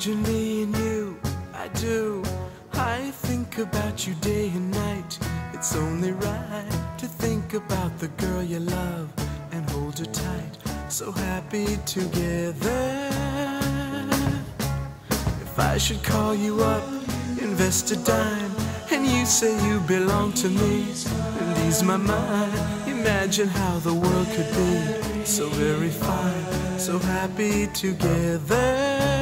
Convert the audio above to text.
Imagine me and you, I do. I think about you day and night. It's only right to think about the girl you love and hold her tight. So happy together. If I should call you up, invest a dime, and you say you belong to me and ease my mind, imagine how the world could be so very fine, so happy together.